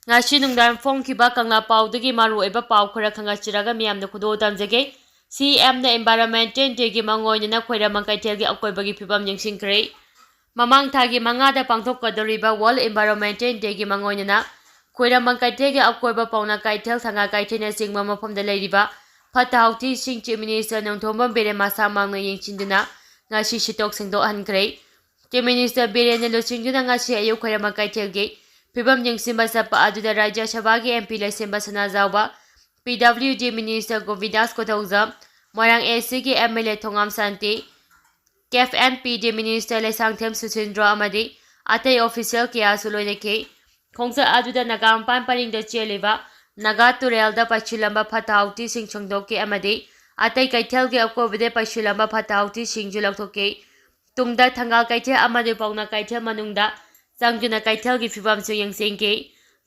Ngasi nungdan phongkiba kangla paudagi maru eba pau khara khangachiraga miyamna khudo tamjage CM na environmental day gi mangoina khoira mangkaitel gi akoibagi phibam yengsingkre mamang thagi mangada pangthokkodoriba world environmental day gi mangoina khoira mangkaitel gi akoiba pauna kaitel thanga kaithena singma mafamda leiriba phata hauti sing chief minister nongthombam bere masa mangna yengchinduna ngasi sitok singdo hankre chief minister bere ne lochingduna ngasi ayu khoira mangkaitel gi Pibam Yengsimba Sapa Aduda Rajya Sabagi MP Lesimba Sanazawa, PWD Minister Govidas Kotauza, Morang ACG MLA Thongam Santi, KFNPD Minister Lesangthem Susindra Amadi, Atay Official Kia Suloineke, Kongsa Aduda Nagampan Paring the Cheliva, Naga Turelda Pachilamba Patauti Sing Chongdoke Amadi, Atay Kaitelge Akobide Pachilamba Patauti Sing Julaktoke, Tungda Tangal Kaite Amadi Pauna Kaite Manungda, Sangjuna Kaitel gi fibam su yengsengke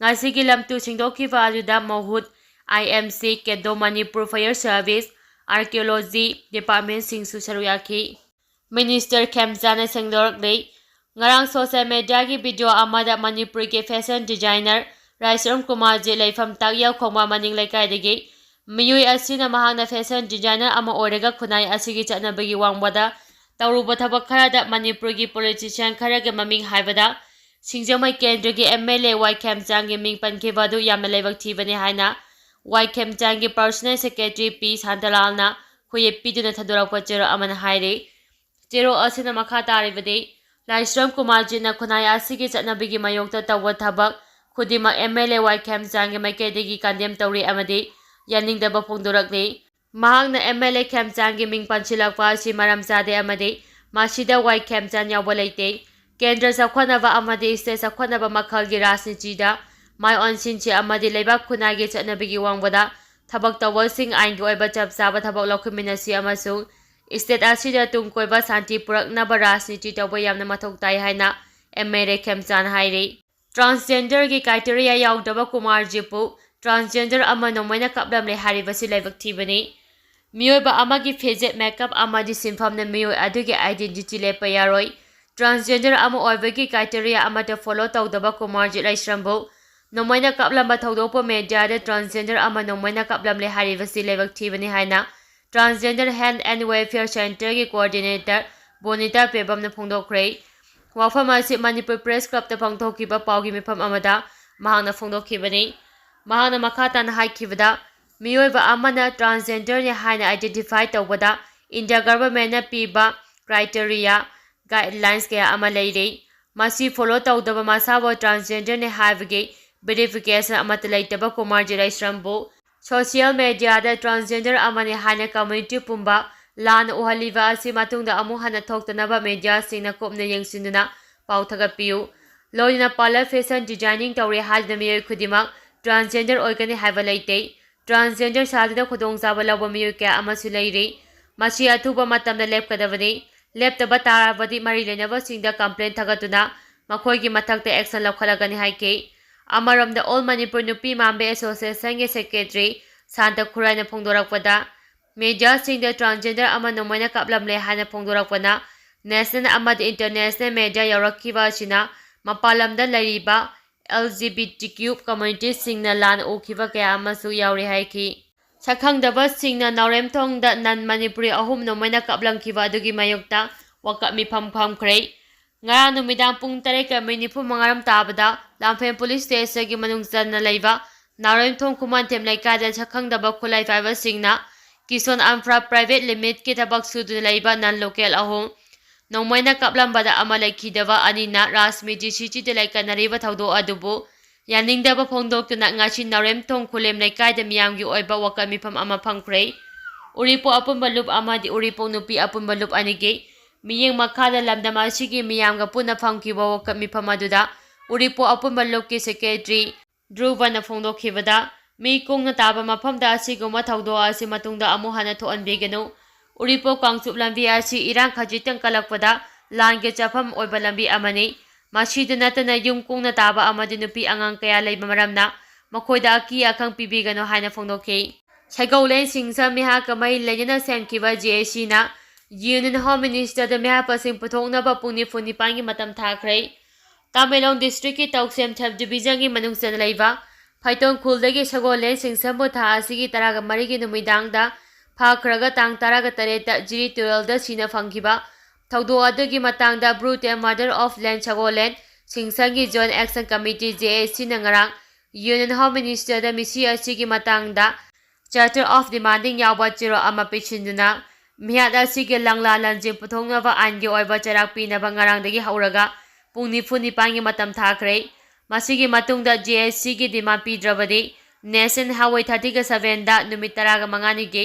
ngasi gi lamtu singdoki valuda mohut IMC Kedo Manipur Fire Service Archaeology Department sing su saruyaki Minister Khemchand sengdok le ngarang social media gi video amada Manipur ke fashion designer Raisram Kumar je leifam takya khongma maning laikai degi miyui asina mahangna fashion designer ama orega khunai asigi chatnabagi wangbada tawruba thabak kharada Manipur gi politician kharaga maming haibada Singjamai Kendra gi MLA Y Khemchand gi ming pankebadu yamna leibak thibani haina Y Khemchand gi personal secretary P Santalalna khoye piduna thadorakpa chero amana haire chero asina makha taribade Laisram Kumar jina khunai asigi chatnabigi mayokta tawwa thabak khudima MLA Y Khemchand gi maikedegi kandem tawri amade yaningdaba phongdorakle mahangna MLA Khemchand gi ming panchilakpa si maram chade amade masida Y Khemchand yawba leite Kendra Sakwanava Amadi State Sakwanava Makalgi Rasnitida, my on Sinchi Amadi Leba Kunagi Chatnabigi Wangwada, Tabak Tawasing Ain Goiba Chapsaba Tabak Lokuminasi Amasu, State Asida Tunkoiba Santi Purak Nabarasniti Tawayam Namatok Tai Haina, and Mere Khemchand Hairi. Transgender Gi Criteria Yaudaba Kumar Jipu, Transgender Amanomena Kaplam Le Harivasi Levak Tibani. Mioba Amagi Fizet Makeup Amadi Simfam the Mio Adugi Identity Le Payaroi. Transgender ama oibagi criteria amata follow tawdaba Kumar Laisrambo nomaina kaplamba thawdopa media de transgender ama nomaina kaplam le harivasi levak thibani haina Transgender Hand and Welfare Center gi coordinator Bonita Pebam na phongdokre wafam asi Manipur Press Club ta phangthokiba paugi mifam amada mahangna phongdokhibani mahangna makhata na haikibada miyoiba amana transgender ne haina identify tawbada India government na piba criteria guidelines kaya ama leire masi follow tawdaba masawa transgender ne havege verification amata leitaba Kumar Laisrambo social media da transgender amane hana community pumba lan uhaliva asi matungda amu hana thoktanaba media singna kopna yengsinuna pauthagapiu loina parlor fashion designing tawre halda miyoi khudima transgender oigani haiba leite transgender sadida khudong jaba lawa miyoi kaya amasu leire masi athuba matamda lepkadabani Leptaba tarabadi mari lenaba singda complaint thagatuna makhoigi mathakta action lawkhalagani haike amaramda All Manipur Nupi Mambe Association ge secretary Santa Khuraina phongdorakpada media singda transgender ama nomaina kaplamle hana phongdorakpana national amad international media yarakkiba sina mapalamda lariba LGBTQ community singna lan okhiba kaya amasu yauri haiki Sakhangdaba singna Nauremthongda nan Manipuri ahum nomaina kaplangkiba adugi mayokta wakap mifam khamkhrei ngara numidang pung 3:45 tabada Lampheng police station gi manungchanna leiba Nauremthong Kumantem laikada sakhangdaba khulai fiber singna Kison Amfra Private Limit ki tabak sudu leiba nan local ahum nomaina kaplambada amalaikidaba anina Rasmi GCC de laikanariba thawdo adubu Yaningdaba phongdoktuna ngachi Nauremthong khulem laikaida miyamgi oiba wakam mifam ama phangkhrei Uripo apunba loop amadi Uripo nupi apunba loop anige miyeng makhada lamdama asigi miyamga puna phangkiba wakam mifam aduda Uripo apunba loop ki secretary Druvana phongdokhibada mi kongna taba mafamda asiguma thawdo asi matungda amu hana thoanbiganu Uripo kangchup lambi asi irang khajitang kalakpada lange chafam oiba lambi amani Masida natana yung kongna taba amadi nupi angang kaya leiba maramna makhoida aki akhang pibigano haina phongdokhe Sagaulen singsa miha kamai lejana semkiba JC na Union Home Minister da miha pasing puthokna ba pungni funi pangi matam thakhrei Tamenglong District ki Tauksem Sub Division ki manungsan laiba Phaitong Khulda Sagolen Singsambu Tha asigi taraga mari ki numidangda Phakraga tang taraga tareta Jiri Turelda sina fangkiba Thaudo adugi matangda Brutal Murder of Land Sagolen Singsangi Joint Action Committee JAC na ngarang Union Home Minister da misi asigi matangda Charter of Demanding yawa chiro ama pichinduna Mihat asigi langla lanjing puthongnaba angi oiba charak pinaba ngarangdagi hauraga Pung nifu nipangi matam thakre masigi matungda JSC gi demand pidrabadi National Highway 37 da numit 15 gi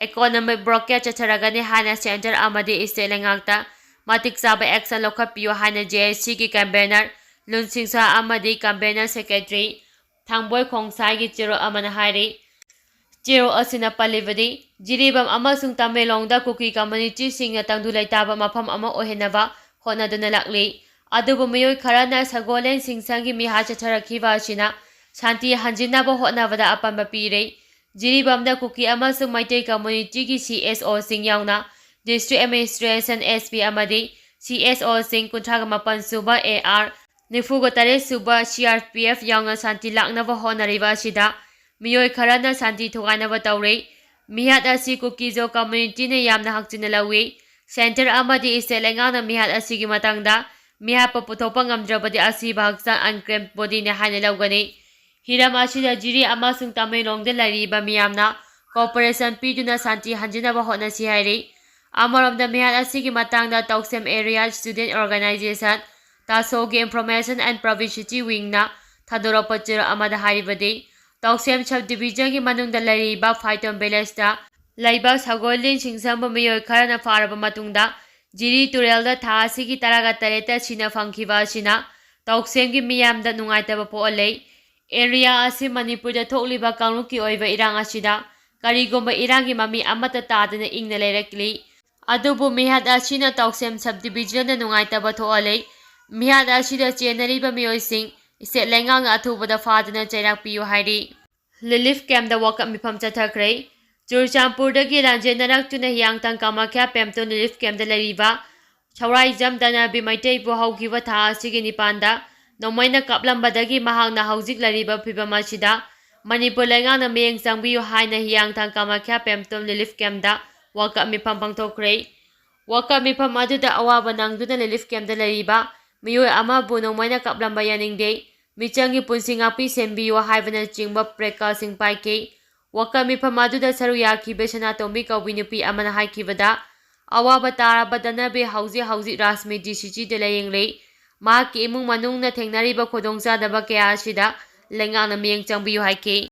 economic blockade chacharagani hana center amadi state lengakta matik saba action lokhapiyo hana JSC gi campaigner Lunsingsa amadi campaigner secretary Thangboy Khongsai gi chiro amana hairi Chiro asina palibadi jiribam amasung Tamenglongda kuki community singna tangdu laitaba mafam ama ohenaba honaduna lakli Adubu miyoi kharana Sagolen Singsangi miha chacharakhiba asina Shanti hanjinaba hotnabada apamba pire Jiribamda kuki amasung Maitai community ki CSO sing yauna District Administration SP amadi CSO sing kuntraga mapan suba AR Nifuga tare suba CRPF yauna Shanti laknaba honariba asida Miyoi kharana Shanti thugainaba tawre Mihat asi kuki zo community ne yamna hakchina lawi Center amadi iselengana mihat asigi matangda Mihapa putopa ngamdrabadi asiba haksan uncramped body ne haina laugani Hiram asida jiri amasung Tamenglongda lariba miyamna cooperation piduna Shanti hanjinaba hotnasi hairi Amaromda mihat asigi matangda Tauksem Area Student Organization Tasogi Information and Privacy Wing na thadoropa chiro amada haribadi Tauksem Subdivision ki manungda lariba Phaiton Village da laiba Sagolen Singsambu miyoi kharana faraba matungda Jiri Turelda tha asigi taraga tareta sina fangkiba asina Tauksem gi miyamda nungaitaba po'olei area asi Manipurda thokliba kangluki oiba irang asida karigomba irangi mami amata tadana ingna leirakli adubu mihat asina Tauksem Subdivision da nungaitaba tho'olei mihat asida chenariba miyoising ise lengang athubada fadana chairak piyo hairi Relief camp da wakap mifam chathakre Churchampurdagi Ranjenarak tuna Hiyangtang Kamakya Pemton Relief Camp da lariba Chaurai Jam dana Bimaitai bu haukiba tha asigi nipanda Nomaina kaplambadagi mahangna haujik lariba phibam asida Manipur lengana miyeng changbiyu haina Hiyangtang Kamakya Pemton Relief Camp da wakap mifam pangthokre wakap mifam aduda awaba nangduna Relief Camp da lariba miyoi ama bu nomaina kaplamba yaningde michangi punsingapi sembiyu haibana chingba precaution paike Wakap mifam aduda saru yakhibe Sanatombi kaubi nupi amana haikibada awaba tarabadana be hauzi Rasmi DCG de layingle mahakki imung manungna thengnariba khodongchadaba kaya asida lengana miyeng changbiyu haike